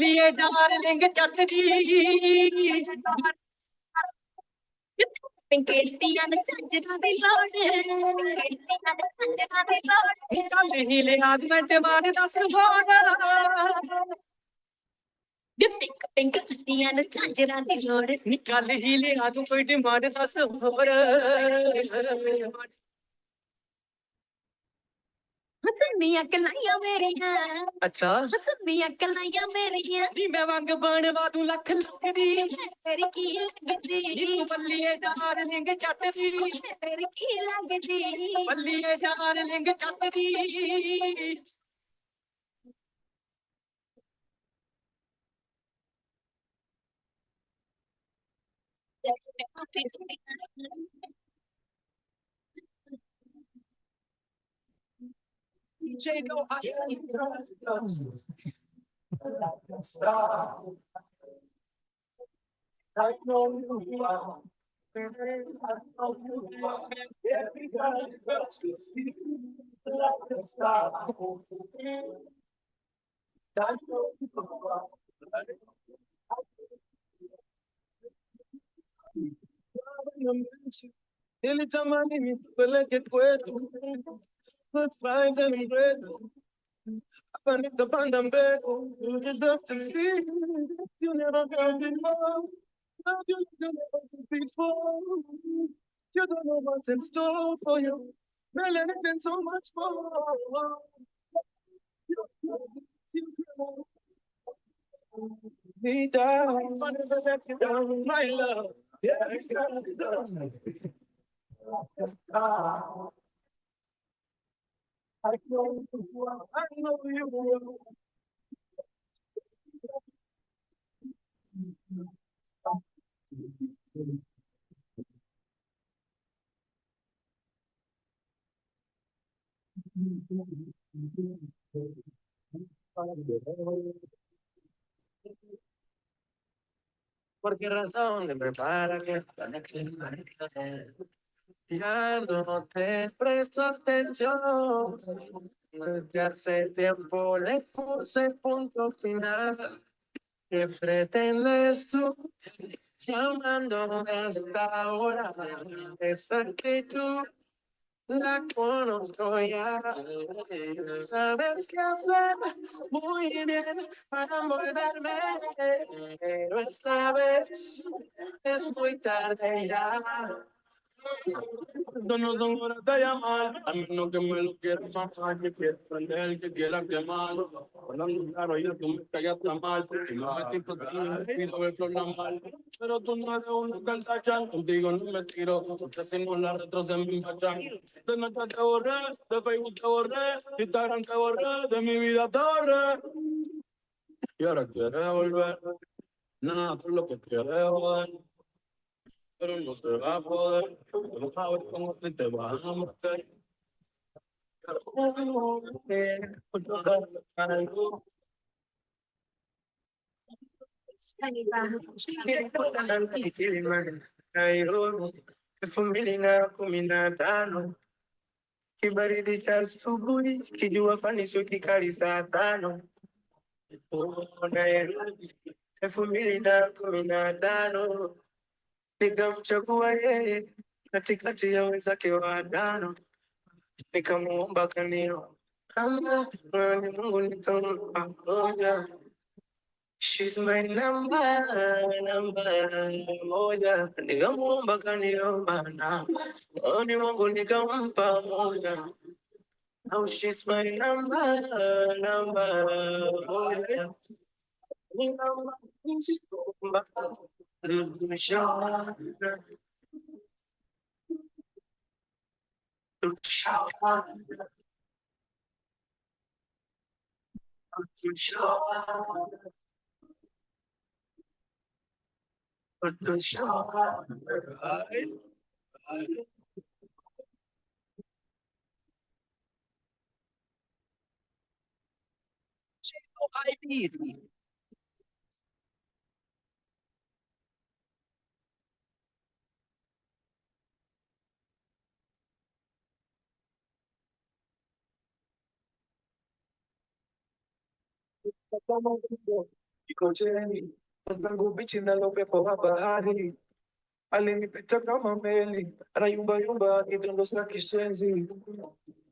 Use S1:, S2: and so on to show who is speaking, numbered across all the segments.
S1: लिए डार्लिंग चटनी केटियां चंचना दे लोड़े चंचना दे लोड़े चल ही ले आज मैं डिमांड 10 होर पिंक पिंक केटियां चंचना दे लोड़े निकाल ही ले आज कोई डिमांड 10 होर हसनियां कलाइयां मेरियां अच्छा हसनियां कलाइयां मेरियां नी मैं वांग बनवा दूं लख लख दी तेरी की लगदी तू बल्लिए डार्लिंग चटदी तेरी की लगदी बल्लिए darling चटदी J-Lo, I see I know you are. Ele tamani mi peleke kwetu, find them bread. I need the band bed. You deserve to feel. You never heard before. Love you never did before. You don't know what's in store for you. Melanin and so much more. Me down, my love. Yeah, I know you will. ¿Por qué razón me prepara que ya no te presto atención? Desde hace tiempo le puse punto final. ¿Qué pretendes tú llamándome hasta ahora? Esa actitud la conozco ya. Sabes qué hacer muy bien para envolverme, pero esta vez es muy tarde ya. Esto no son horas de llamar, a menos que me lo quieras mamar, que quieras prender, que quieras quemar. Hablando claro, yo tú me callaste mal, porque no me metí por ti, me pido ver flor la mal. Pero tú no eres una calzachán, contigo no me tiro, porque si no la retros en mi fachán. De neta te borré, de Facebook te borré, de Instagram te borré, de mi vida te borré. Y ahora quieres volver, nada, tú lo que quieres joder. Pero no se va a poder, no sabes cómo te vas a meter. Elfu mbili na kumi na tano kibaridi cha asubuhi, kijua fani sio kikali saa tano. Nairobi 2015 nikamchagua yeye katikati ya wenzake watano, nikamuomba kanio kama moyoni Mungu nikampa moja. She's my number moja, nikamuomba kaniomba na moyoni Mungu nikampa moja. Now she's my number moja. Mikocheni, zangu bichi nalo pepo wa bahari. Alinipita kama meli, anayumba yumba akidondosa kishenzi.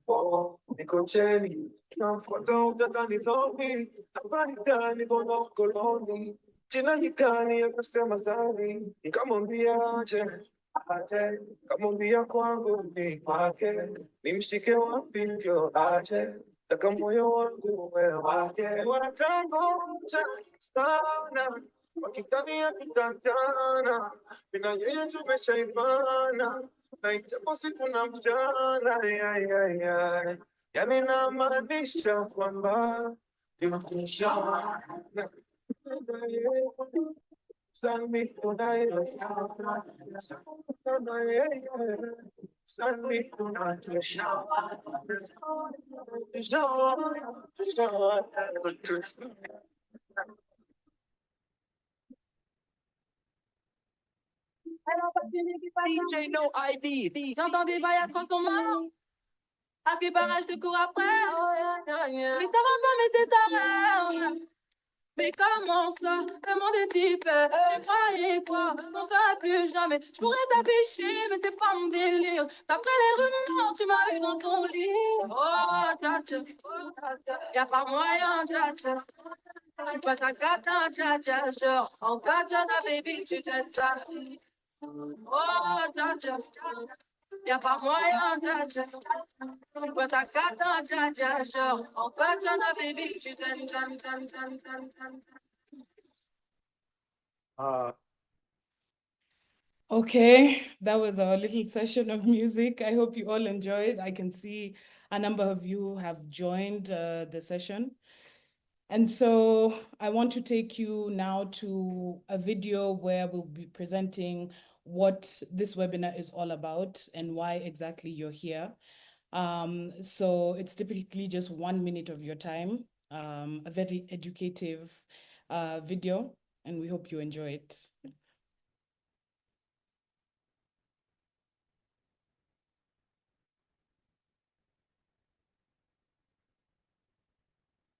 S1: Oh, Mikocheni, namfuata utadhani zombie. Habari gani bono koloni? Jina nikani akasema zani. Nikamwambia aje, kamwambia kwangu ni kwake. Nimshike wapi ndio aje. Taka moyo wangu uwe wake. Wanatangoja sana, wakidhania tutachana. Mina yeye tumeshaivana, na itapo siku na mchana. Yani namaanisha kwamba nimekushawana. Send me tonight. Send me tonight.
S2: DJ No ID. J'entends des bails à consommer. À ce qui paraît, je te cours après. Mais ça va pas, mais t'es ta mère. Mais comment ça, le monde est type. Tu croyais quoi, on serait plus jamais. Je pourrais t'afficher, mais c'est pas mon délire. D'après les rumeurs, tu m'as eu dans ton lit. Oh, tcha, y'a pas moyen, tcha. J'suis pas ta cata, tcha, genre. En katana, baby, tu t'aides ça. Oh, tcha, y'a pas moyen, tcha. J'suis pas ta cata, tcha, genre. En katana, baby, tu t'aides ça.
S3: Okay, that was our little session of music. I hope you all enjoyed. I can see a number of you have joined the session. And so I want to take you now to a video where we'll be presenting what this webinar is all about and why exactly you're here. So it's typically just 1 minute of your time, a very educative video, and we hope you enjoy it.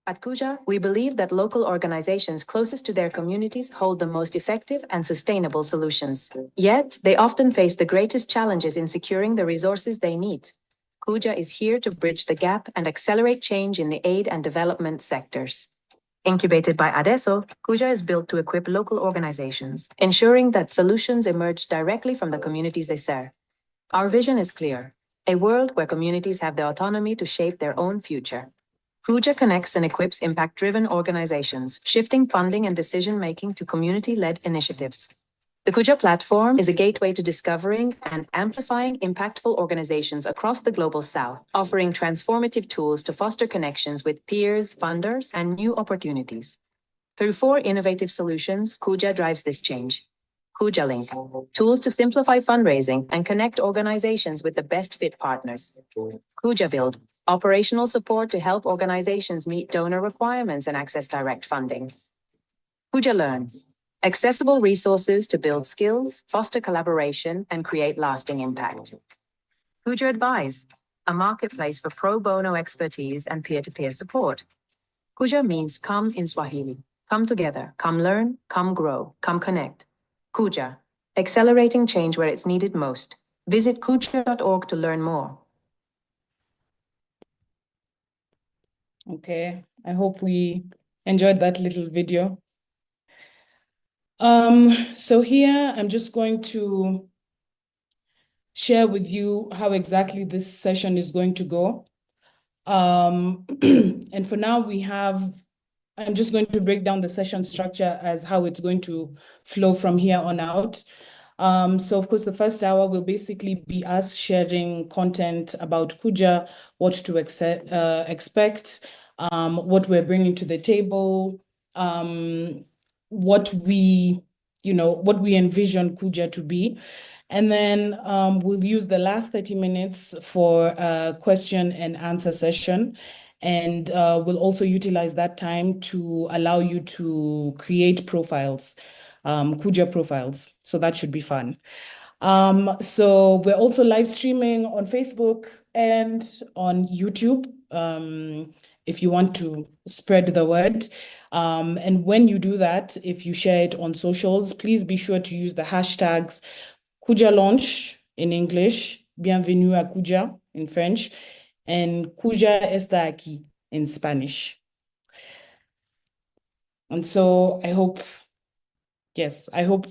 S4: At Kuja, we believe that local organizations closest to their communities hold the most effective and sustainable solutions. Yet, they often face the greatest challenges in securing the resources they need. Kuja is here to bridge the gap and accelerate change in the aid and development sectors. Incubated by Adesso, Kuja is built to equip local organizations, ensuring that solutions emerge directly from the communities they serve. Our vision is clear: a world where communities have the autonomy to shape their own future. Kuja connects and equips impact-driven organizations, shifting funding and decision-making to community-led initiatives. The Kuja platform is a gateway to discovering and amplifying impactful organizations across the Global South, offering transformative tools to foster connections with peers, funders, and new opportunities. Through 4 innovative solutions, Kuja drives this change. Kuja Link, tools to simplify fundraising and connect organizations with the best fit partners. Kuja Build, operational support to help organizations meet donor requirements and access direct funding. Kuja Learn, accessible resources to build skills, foster collaboration, and create lasting impact. Kuja Advise, a marketplace for pro bono expertise and peer-to-peer support. Kuja means come in Swahili. Come together, come learn, come grow, come connect. Kuja, accelerating change where it's needed most. Visit kuja.org to learn more.
S3: Okay, I hope we enjoyed that little video. So here I'm just going to share with you how exactly this session is going to go. And for now I'm just going to break down the session structure as how it's going to flow from here on out. So of course, the first hour will basically be us sharing content about Kuja, what to expect, what we're bringing to the table, what we envision Kuja to be. And then we'll use the last 30 minutes for a question and answer session. And we'll also utilize that time to allow you to create profiles, Kuja profiles. So that should be fun. So we're also live streaming on Facebook and on YouTube. if you want to spread the word. And when you do that, if you share it on socials, please be sure to use the hashtags Kuja Launch in English, Bienvenue à Kuja in French, and Kuja está aquí in Spanish. And so I hope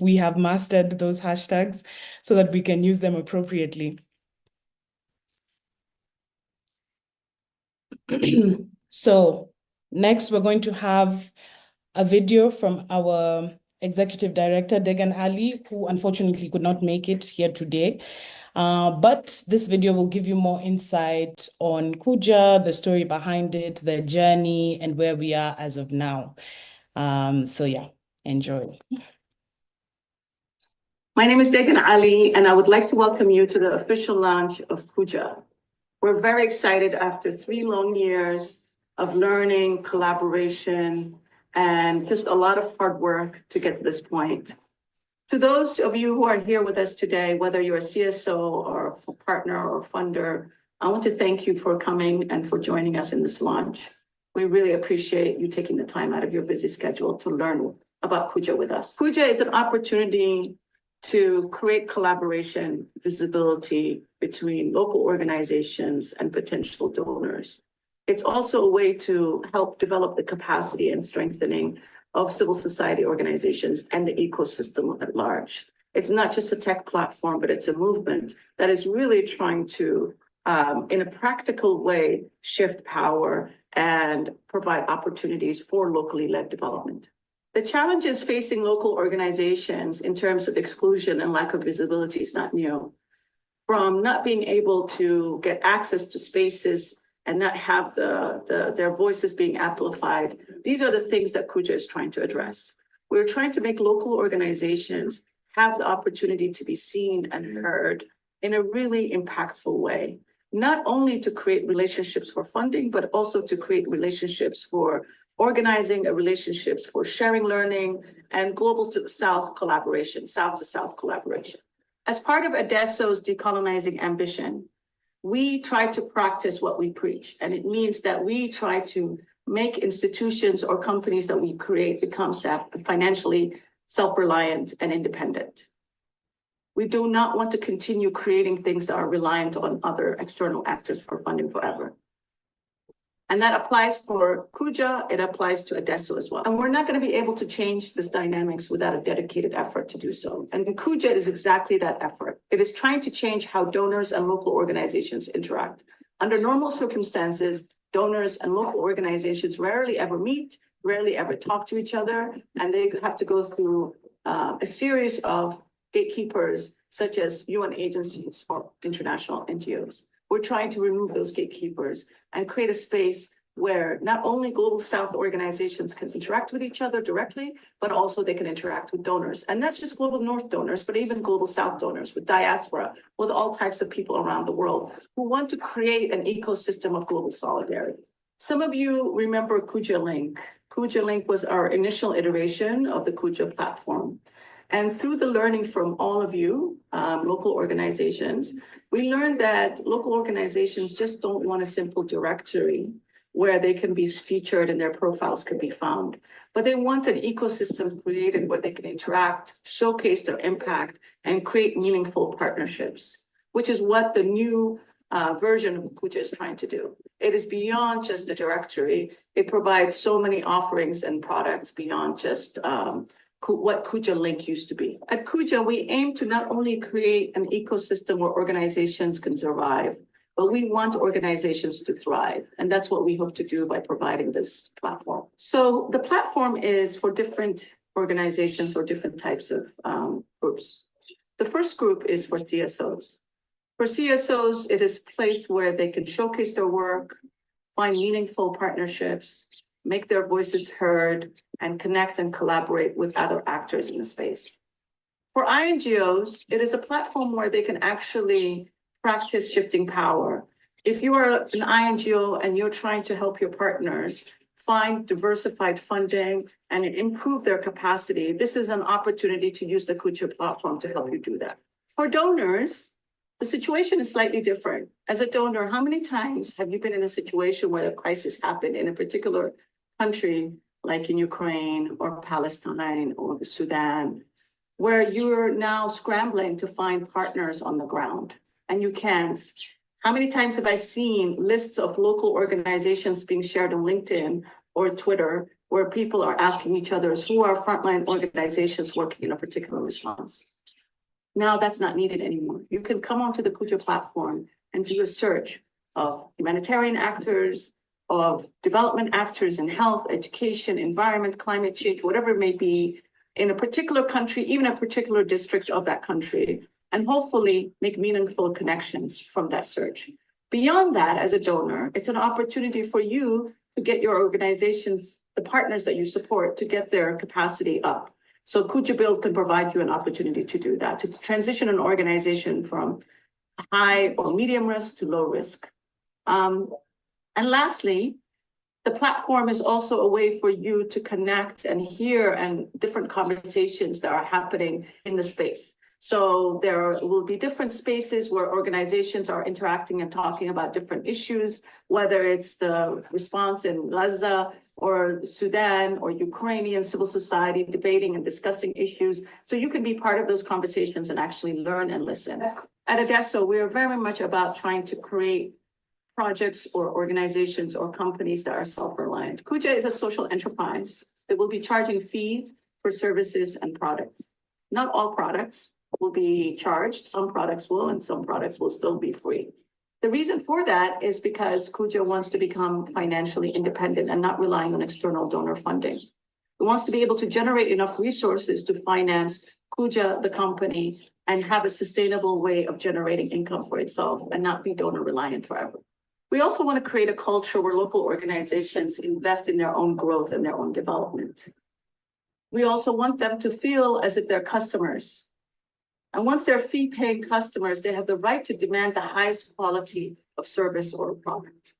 S3: we have mastered those hashtags so that we can use them appropriately. So next, we're going to have a video from our Executive Director, Degan Ali, who unfortunately could not make it here today. But this video will give you more insight on Kuja, the story behind it, the journey, and where we are as of now. So yeah, enjoy.
S5: My name is Degan Ali, and I would like to welcome you to the official launch of Kuja. We're very excited after 3 long years of learning, collaboration, and just a lot of hard work to get to this point. To those of you who are here with us today, whether you're a CSO or a partner or funder, I want to thank you for coming and for joining us in this launch. We really appreciate you taking the time out of your busy schedule to learn about Kuja with us. Kuja is an opportunity to create collaboration, visibility between local organizations and potential donors. It's also a way to help develop the capacity and strengthening of civil society organizations and the ecosystem at large. It's not just a tech platform, but it's a movement that is really trying to, in a practical way, shift power and provide opportunities for locally led development. The challenges facing local organizations in terms of exclusion and lack of visibility is not new. From not being able to get access to spaces and not have their voices being amplified, these are the things that Kuja is trying to address. We're trying to make local organizations have the opportunity to be seen and heard in a really impactful way, not only to create relationships for funding, but also to create relationships for organizing relationships for sharing learning and global to south collaboration, south to south collaboration. As part of Adesso's decolonizing ambition, we try to practice what we preach. And it means that we try to make institutions or companies that we create become financially self-reliant and independent. We do not want to continue creating things that are reliant on other external actors for funding forever. And that applies for Kuja, it applies to Adesso as well. And we're not going to be able to change this dynamics without a dedicated effort to do so. And Kuja is exactly that effort. It is trying to change how donors and local organizations interact. Under normal circumstances, donors and local organizations rarely ever meet, rarely ever talk to each other, and they have to go through a series of gatekeepers, such as UN agencies or international NGOs. We're trying to remove those gatekeepers and create a space where not only global South organizations can interact with each other directly, but also they can interact with donors. And that's just global North donors, but even global South donors, with diaspora, with all types of people around the world who want to create an ecosystem of global solidarity. Some of you remember Kuja Link. Kuja Link was our initial iteration of the Kuja platform. And through the learning from all of you, local organizations, we learned that local organizations just don't want a simple directory where they can be featured and their profiles can be found, but they want an ecosystem created where they can interact, showcase their impact, and create meaningful partnerships, which is what the new version of Kuja is trying to do. It is beyond just a directory. It provides so many offerings and products beyond just what Kuja Link used to be. At Kuja, we aim to not only create an ecosystem where organizations can survive, but we want organizations to thrive. And that's what we hope to do by providing this platform. So the platform is for different organizations or different types of groups. The first group is for CSOs. For CSOs, it is a place where they can showcase their work, find meaningful partnerships, make their voices heard, and connect and collaborate with other actors in the space. For INGOs, it is a platform where they can actually practice shifting power. If you are an INGO and you're trying to help your partners find diversified funding and improve their capacity, this is an opportunity to use the Kuja platform to help you do that. For donors, the situation is slightly different. As a donor, how many times have you been in a situation where a crisis happened in a particular country, like in Ukraine or Palestine or Sudan, where you're now scrambling to find partners on the ground and you can't? How many times have I seen lists of local organizations being shared on LinkedIn or Twitter where people are asking each other who are frontline organizations working in a particular response? Now that's not needed anymore. You can come onto the Kuja platform and do a search of humanitarian actors, of development actors in health, education, environment, climate change, whatever it may be, in a particular country, even a particular district of that country, and hopefully make meaningful connections from that search. Beyond that, as a donor, it's an opportunity for you to get your organizations, the partners that you support, to get their capacity up. So Kuja Build can provide you an opportunity to do that, to transition an organization from high or medium risk to low risk. And lastly, the platform is also a way for you to connect and hear and different conversations that are happening in the space. So there will be different spaces where organizations are interacting and talking about different issues, whether it's the response in Gaza or Sudan or Ukrainian civil society debating and discussing issues. So you can be part of those conversations and actually learn and listen. At Adesso, we are very much about trying to create projects or organizations or companies that are self-reliant. Kuja is a social enterprise that will be charging fees for services and products. Not all products will be charged. Some products will, and some products will still be free. The reason for that is because Kuja wants to become financially independent and not relying on external donor funding. It wants to be able to generate enough resources to finance Kuja, the company, and have a sustainable way of generating income for itself and not be donor reliant forever. We also want to create a culture where local organizations invest in their own growth and their own development. We also want them to feel as if they're customers. And once they're fee-paying customers, they have the right to demand the highest quality of service or product.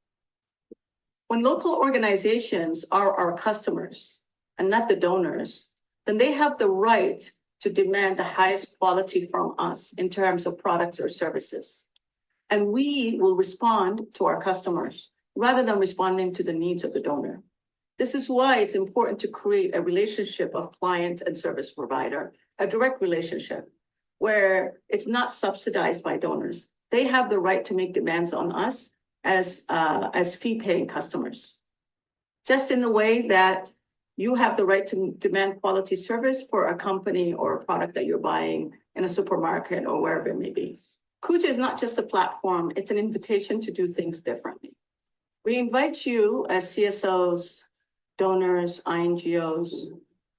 S5: When local organizations are our customers and not the donors, then they have the right to demand the highest quality from us in terms of products or services. And we will respond to our customers rather than responding to the needs of the donor. This is why it's important to create a relationship of client and service provider, a direct relationship where it's not subsidized by donors. They have the right to make demands on us as fee-paying customers. Just in the way that you have the right to demand quality service for a company or a product that you're buying in a supermarket or wherever it may be. Kuja is not just a platform, it's an invitation to do things differently. We invite you as CSOs, donors, INGOs,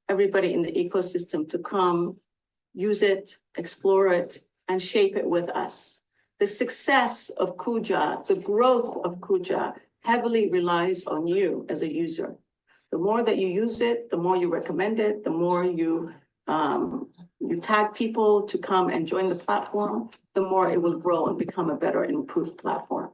S5: everybody in the ecosystem to come, use it, explore it, and shape it with us. The success of Kuja, the growth of Kuja, heavily relies on you as a user. The more that you use it, the more you recommend it, the more you tag people to come and join the platform, the more it will grow and become a better and improved platform.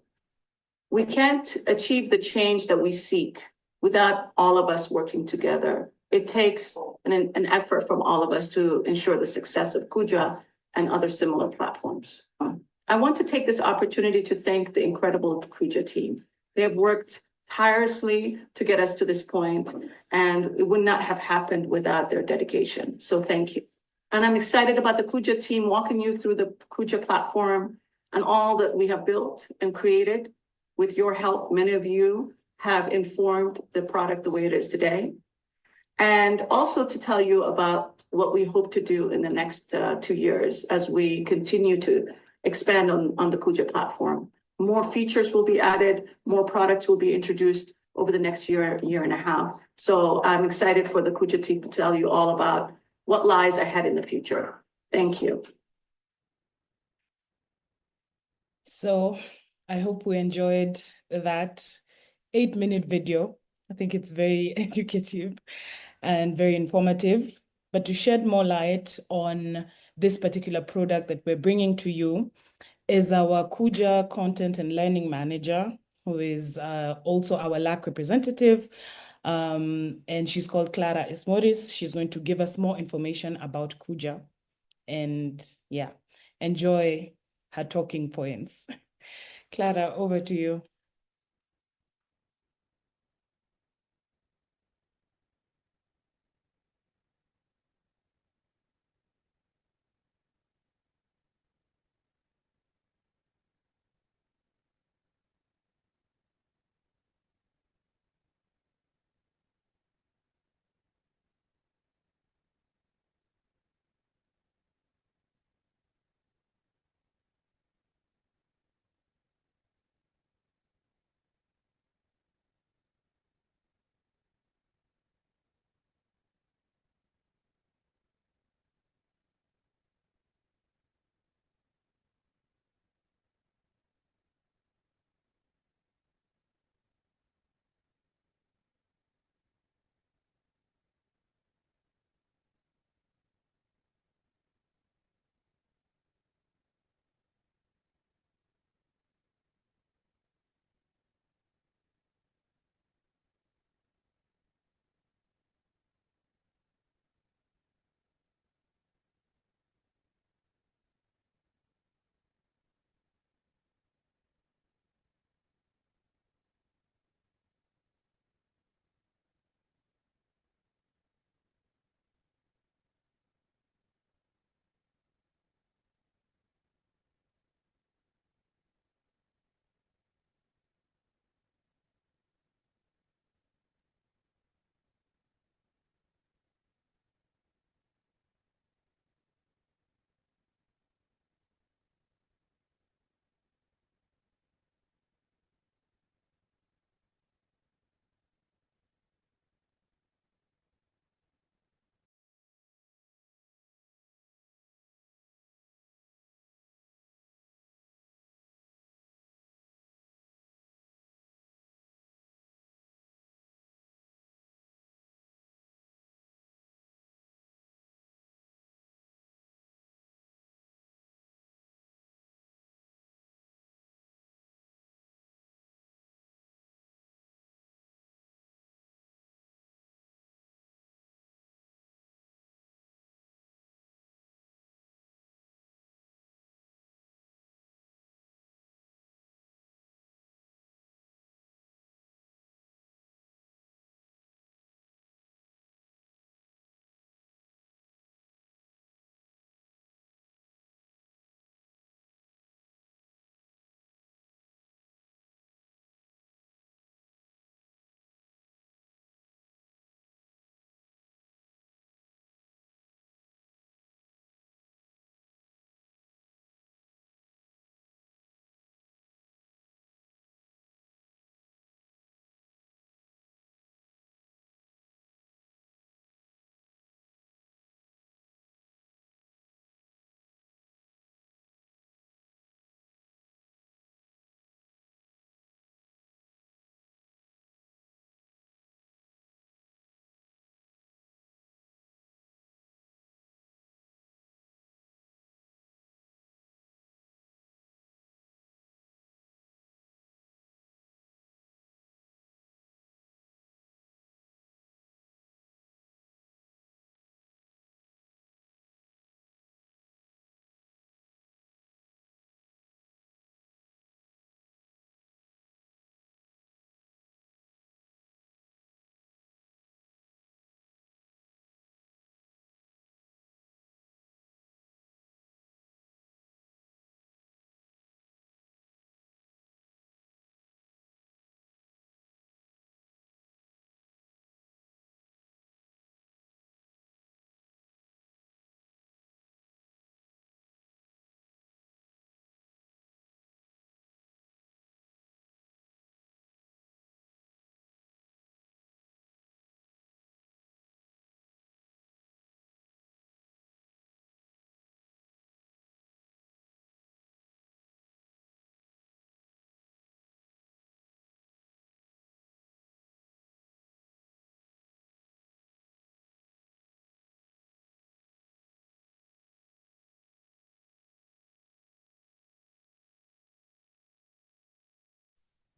S5: We can't achieve the change that we seek without all of us working together. It takes an effort from all of us to ensure the success of Kuja and other similar platforms. I want to take this opportunity to thank the incredible Kuja team. They have worked tirelessly to get us to this point, and it would not have happened without their dedication. So thank you. And I'm excited about the Kuja team walking you through the Kuja platform and all that we have built and created. With your help, many of you have informed the product the way it is today. And also to tell you about what we hope to do in the next 2 years as we continue to expand on the Kuja platform. More features will be added, more products will be introduced over the next year and a half. So I'm excited for the Kuja team to tell you all about what lies ahead in the future. Thank you.
S3: So I hope we enjoyed that 8-minute video. I think it's very educative and very informative. But to shed more light on this particular product that we're bringing to you is our Kuja Content and Learning Manager, who is also our LAC representative. And she's called Clara Esmoris. She's going to give us more information about Kuja. And yeah, enjoy her talking points. Clara, over to you.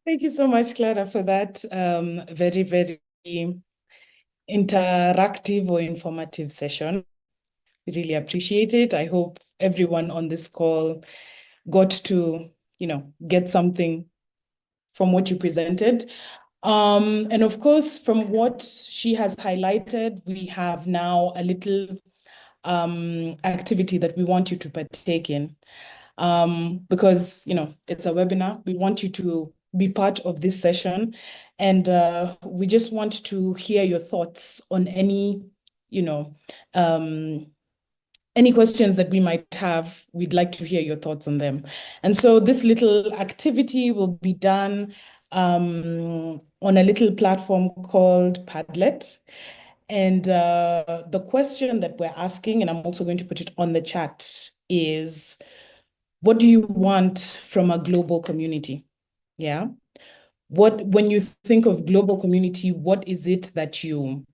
S3: Thank you so much, Clara, for that very, very interactive or informative session. We really appreciate it. I hope everyone on this call got to get something from what you presented. And of course, from what she has highlighted, we have now a little activity that we want you to partake in. Because, it's a webinar. We want you to be part of this session. And we just want to hear your thoughts on any questions that we might have. We'd like to hear your thoughts on them. And so this little activity will be done on a little platform called Padlet. And the question that we're asking, and I'm also going to put it on the chat, is what do you want from a global community? Yeah. When you think of global community, what is it that you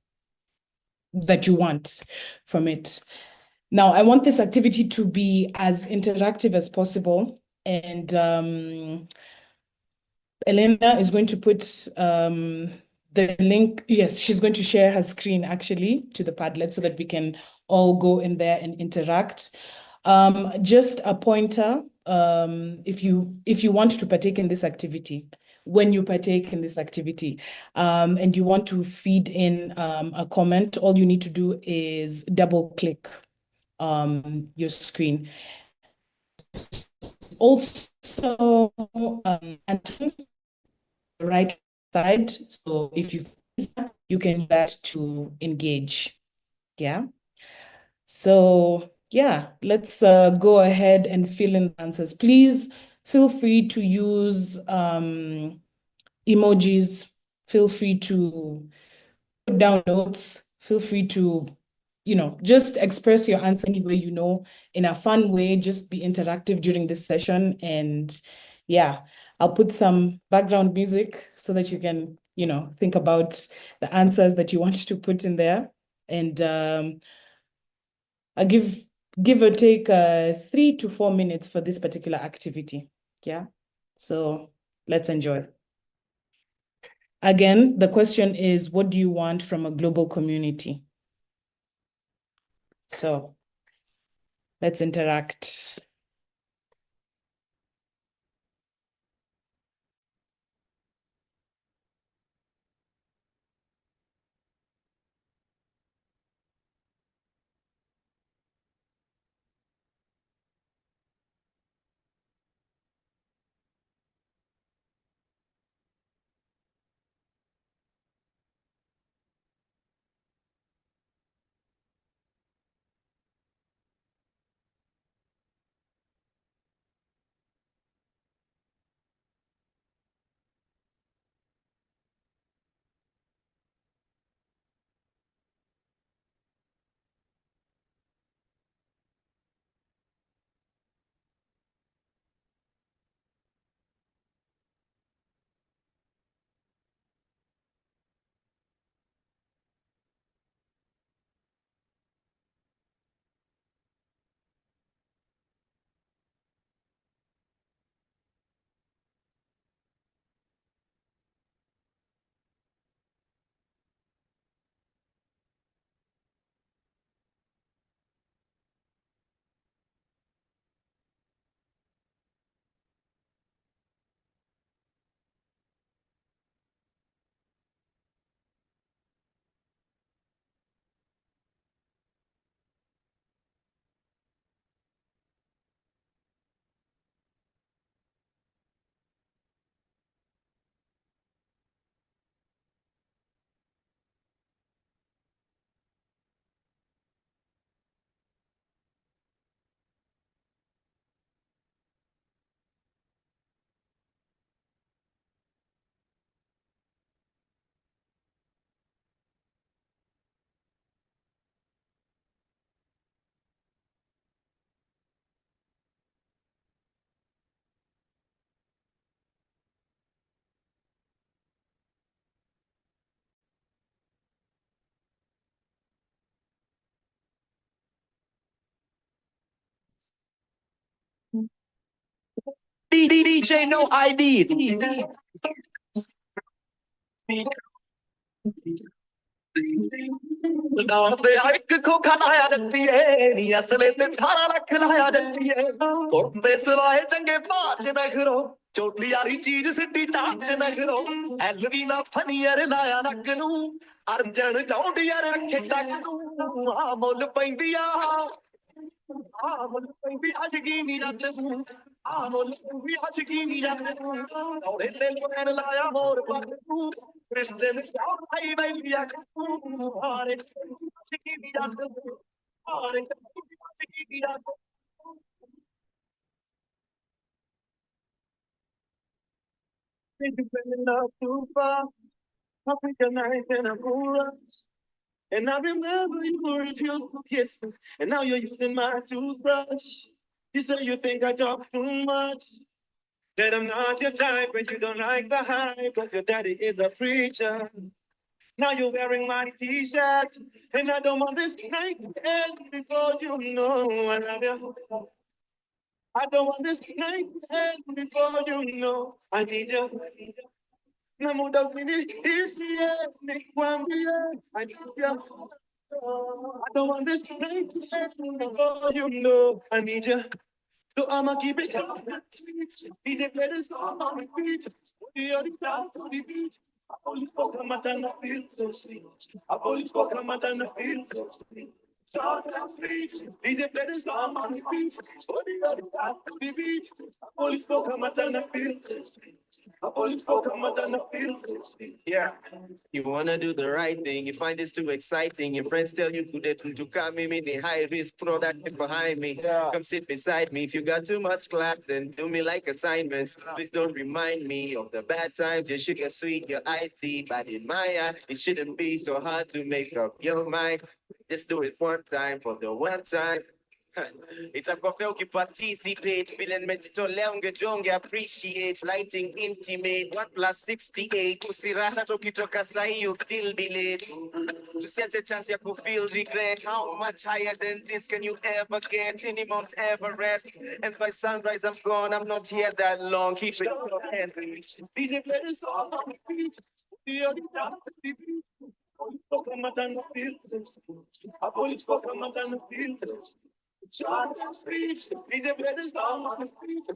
S3: want from it? Now, I want this activity to be as interactive as possible. And Elena is going to put the link. Yes, she's going to share her screen actually to the Padlet so that we can all go in there and interact. Just a pointer, if you want to partake in this activity, when you partake in this activity, and you want to feed in a comment, all you need to do is double click your screen. Also, and right side. So if you can use that to engage. Yeah. So yeah, let's go ahead and fill in the answers. Please feel free to use emojis. Feel free to put down notes. Feel free to, just express your answer any way in a fun way. Just be interactive during this session. And yeah, I'll put some background music so that you can, think about the answers that you want to put in there. And I'll give or take 3 to 4 minutes for this particular activity. Yeah. So let's enjoy. Again, the question is, what do you want from a global community? So let's interact.
S6: DJ no ID. ਤੇ ਇੱਕ ਖੋਖਾ ਲਾਇਆ ਜੱਟੀਏ ਨੀ ਅਸਲੇ ਤੇ 18 ਲੱਖ ਲਾਇਆ ਜੱਟੀਏ ਕੁਰਤੇ ਸਵਾਏ ਚੰਗੇ ਭਾਜ ਨਾ ਕਰੋ ਚੋਟੀ ਵਾਲੀ ਚੀਜ਼ ਸਿੱਧੀ ਟਾਚ ਨਾ ਕਰੋ ਐਲਵੀ ਦਾ ਫਨੀਅਰ ਲਾਇਆ ਨੱਕ ਨੂੰ ਅਰਜਨ ਚੌਂਡੀਅਰ ਰੱਖੇ ਟੱਕ ਨੂੰ ਆ ਮੁੱਲ ਪੈਂਦੀ ਆ ਮੁੱਲ ਪੈਂਦੀ ਅਸ਼ਕੀ ਨੀ ਜੱਟ ਨੂੰ ਮੁੱਲ ਪੈਂਦੀ ਅਸ਼ਕੀ ਨੀ ਜੱਟ ਨੂੰ ਔਰੇ ਤੇ ਲੈਣ ਲਾਇਆ ਹੋਰ ਪੱਕ ਨੂੰ ਕ੍ਰਿਸਟਨ ਚਾਹ ਭਾਈ ਬੈਲੀ ਆ ਹਾਰੇ ਅਸ਼ਕੀ ਨੀ ਜੱਟ ਨੂੰ ਹਾਰੇ ਅਸ਼ਕੀ ਨੀ ਜੱਟ too far. I think a night in a rush. And I remember you refused to kiss me. And now you're using my toothbrush. You say you think I talk too much. That I'm not your type, but you don't like the hype. Cause your daddy is a preacher. Now you're wearing my t-shirt. And I don't want this night to end before you know I love you. I don't want this night to end before you know I need you. Na muda finish, I need you. I don't want this night to end before you know I need you. So I'ma keep it short and sweet. Be the greatest song on repeat. We are the dance to the beat. I only spoke a matter and I feel so sweet. I only spoke a matter and I feel so sweet. Short and sweet. Be the greatest song on repeat. We are the dance to the beat. I only spoke a matter and I feel so sweet. I only spoke a matter and I feel so sweet. Yeah. You wanna do the right thing, you find this too exciting. Your friends tell you to come in the high risk product behind me. Yeah. Come sit beside me. If you got too much class, then do me like assignments. Please don't remind me of the bad times. Your sugar sweet, your icy, but in my eye, it shouldn't be so hard to make up your mind. Just do it one time for the one time. Itakuwa participate feeling meditolea ungejonge appreciate lighting intimate 1+68 usirasa tukitoka sahi you still be late tusiache chance ya kufeel regret how much higher than this can you ever get any Mount Everest and by sunrise I'm gone I'm not here that long keep it DJ play this song on repeat we are the dance to the beat I police for come and feel short and sweet, be the better song on the street.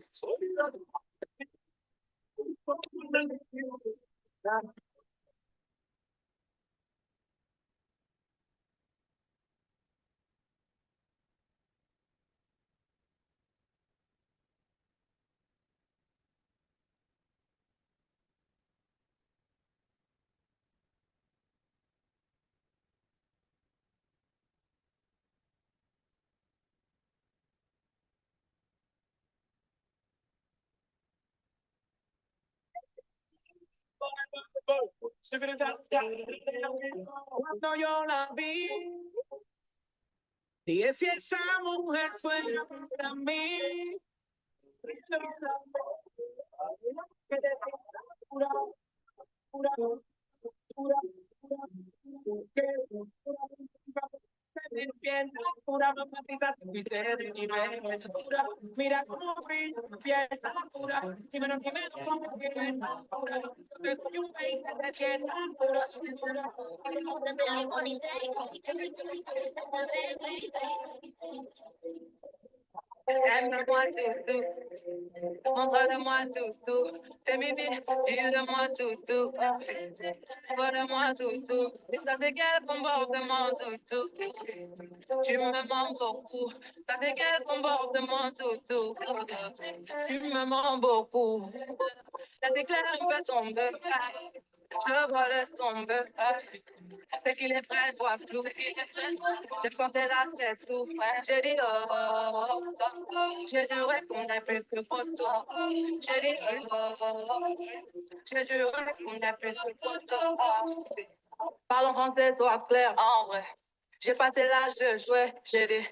S6: Cuando yo la vi, y si esa mujer fuera para mí, que decía pura, pura, pura, pura mamacita, mira cómo brilla, fiesta pura, si me lo tienes como quieres, pura, te doy un peine de fiesta pura, aime-moi tout, montre-moi tout, t'es bébé, dis-le-moi tout, montre-moi tout, et ça c'est quel comportement tout, tu me mens beaucoup, ça c'est quel comportement tout, tu me mens beaucoup, ça c'est clair, il peut tomber, je le vois, laisse tomber, c'est qu'il est frais, je vois flou, j'ai compté la c'est tout, j'ai dit oh, j'ai juré qu'on est plus que photo, j'ai dit oh, j'ai juré qu'on est plus que photo, parlons français, sois clair, en vrai, j'ai passé l'âge de jouer, j'ai dit,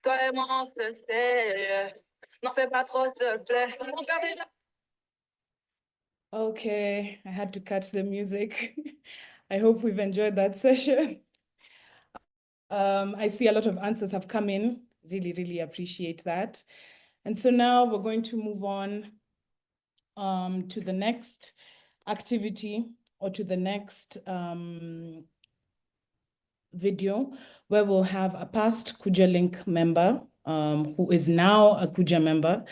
S6: toi et moi on se sait, n'en fais pas trop s'il te plaît, on perd déjà.
S3: Okay, I had to cut the music. I hope we've enjoyed that session. I see a lot of answers have come in. Really, really appreciate that. And so now we're going to move on to the next activity or to the next video where we'll have a past Kuja Link member who is now a Kuja member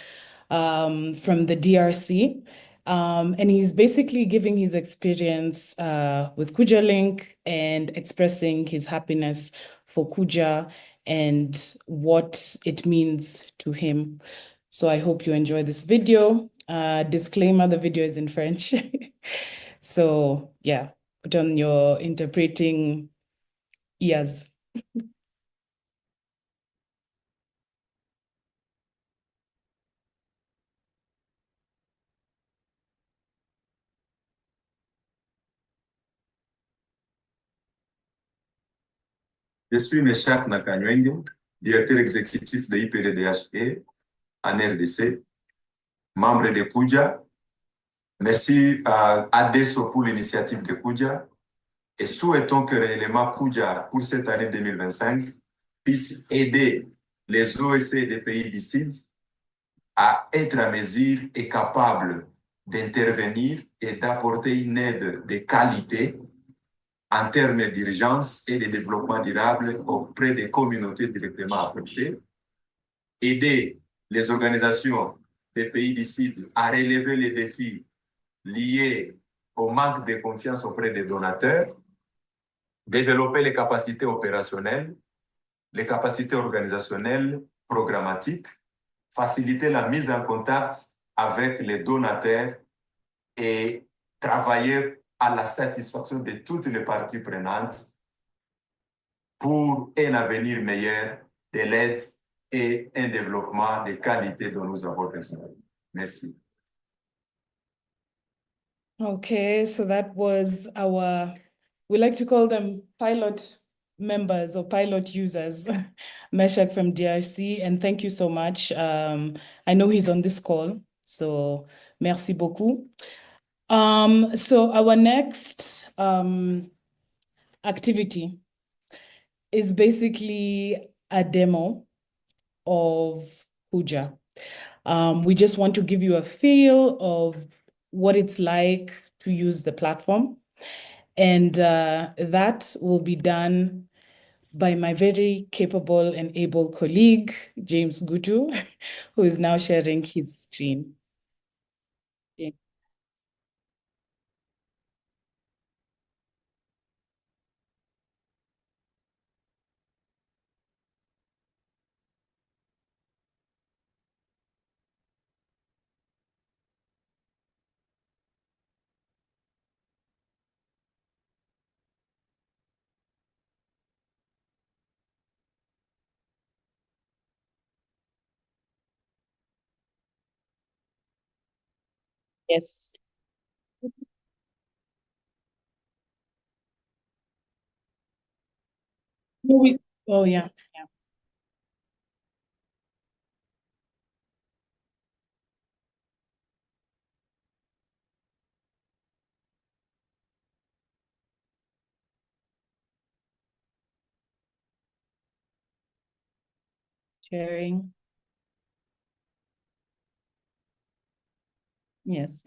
S3: from the DRC. And he's basically giving his experience with Kuja Link and expressing his happiness for Kuja and what it means to him. So I hope you enjoy this video. Disclaimer, the video is in French. So yeah, put on your interpreting ears.
S7: Je suis Meshach Nakanywengue, directeur exécutif de IPDDHE en RDC, membre de Kuja. Merci à ADESO pour l'initiative de Kuja et souhaitons que réellement Kuja, pour cette année 2025, puisse aider les OEC des pays du Sud à être à mesure et capable d'intervenir et d'apporter une aide de qualité en termes d'urgence et de développement durable auprès des communautés directement affectées, aider les organisations des pays du Sud à relever les défis liés au manque de confiance auprès des donateurs, développer les capacités opérationnelles, les capacités organisationnelles, programmatiques, faciliter la mise en contact avec les donateurs et travailler à la satisfaction de toutes les parties prenantes pour un avenir meilleur de l'aide et un développement de qualité dont nous avons besoin. Merci.
S3: Okay, so that was our, we like to call them pilot members or pilot users, Meshach from DRC, and thank you so much. I know he's on this call, so merci beaucoup. So our next activity is basically a demo of Kuja. We just want to give you a feel of what it's like to use the platform. And that will be done by my very capable and able colleague, James Gutu, who is now sharing his screen. Yeah. Yes. Oh, yeah. Yeah. Sharing. Yes.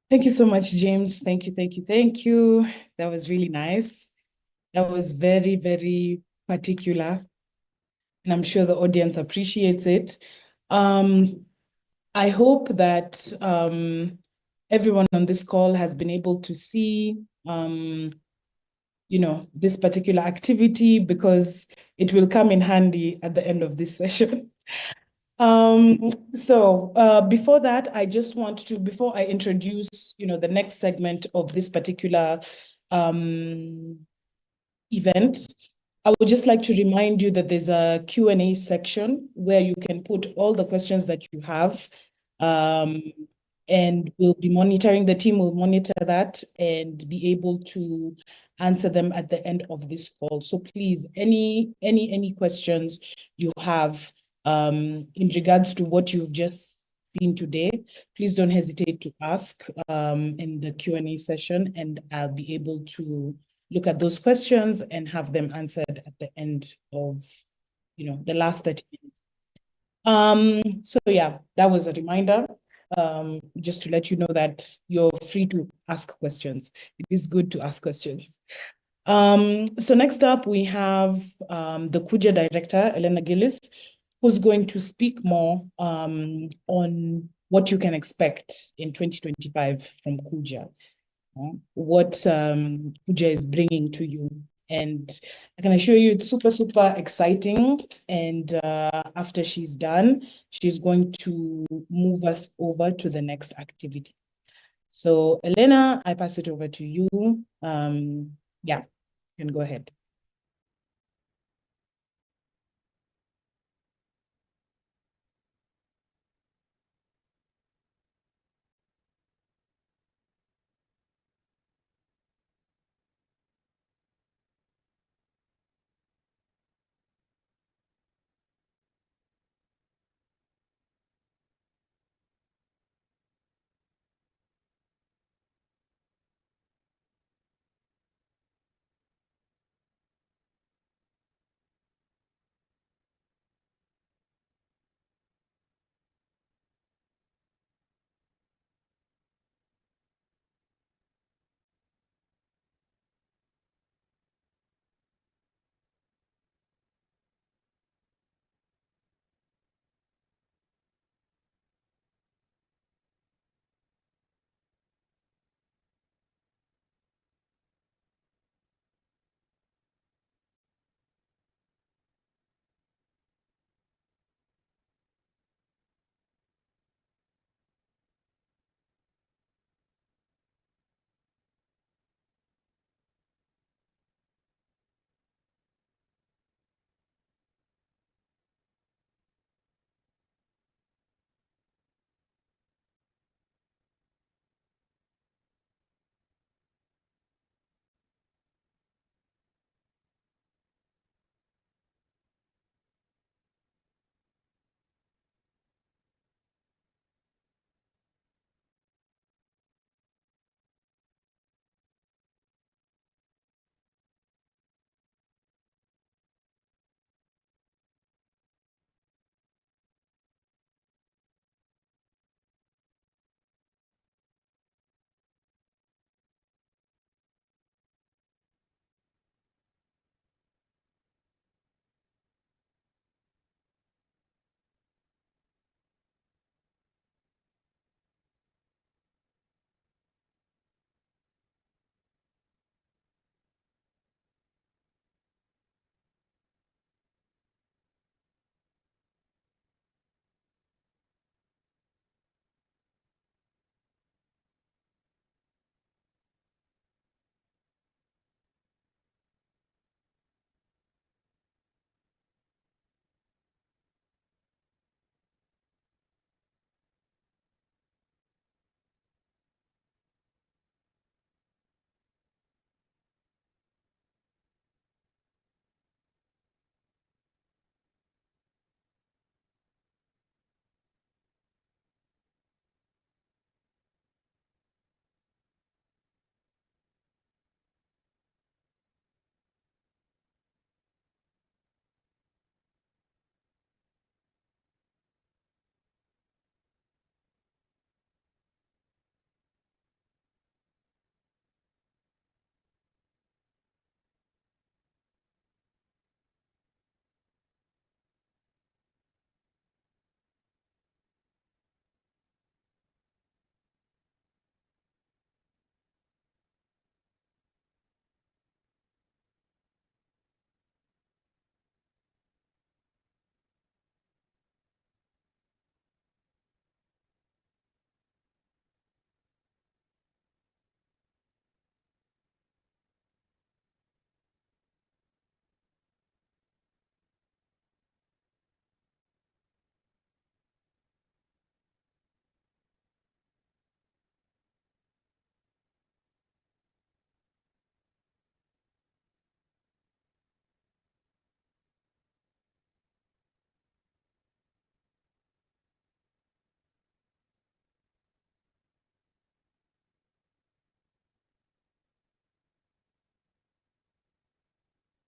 S3: Thank you so much, James. Thank you, thank you, thank you. That was really nice. That was very, very particular. And I'm sure the audience appreciates it. I hope that everyone on this call has been able to see this particular activity, because it will come in handy at the end of this session. Before that, I just want to, before I introduce, the next segment of this particular event, I would just like to remind you that there's a Q&A section where you can put all the questions that you have. And we'll be monitoring, the team will monitor that and be able to answer them at the end of this call. So please, any questions you have in regards to what you've just seen today, please don't hesitate to ask in the Q&A session, and I'll be able to look at those questions and have them answered at the end of, the last 30 minutes. So yeah, that was a reminder, just to let you know that you're free to ask questions. It is good to ask questions. So next up, we have the Kuja director, Elena Gillis, who's going to speak more on what you can expect in 2025 from Kuja. What Kuja is bringing to you. And I can assure you it's super, super exciting. And after she's done, she's going to move us over to the next activity. So Elena, I pass it over to you. Yeah, you can go ahead.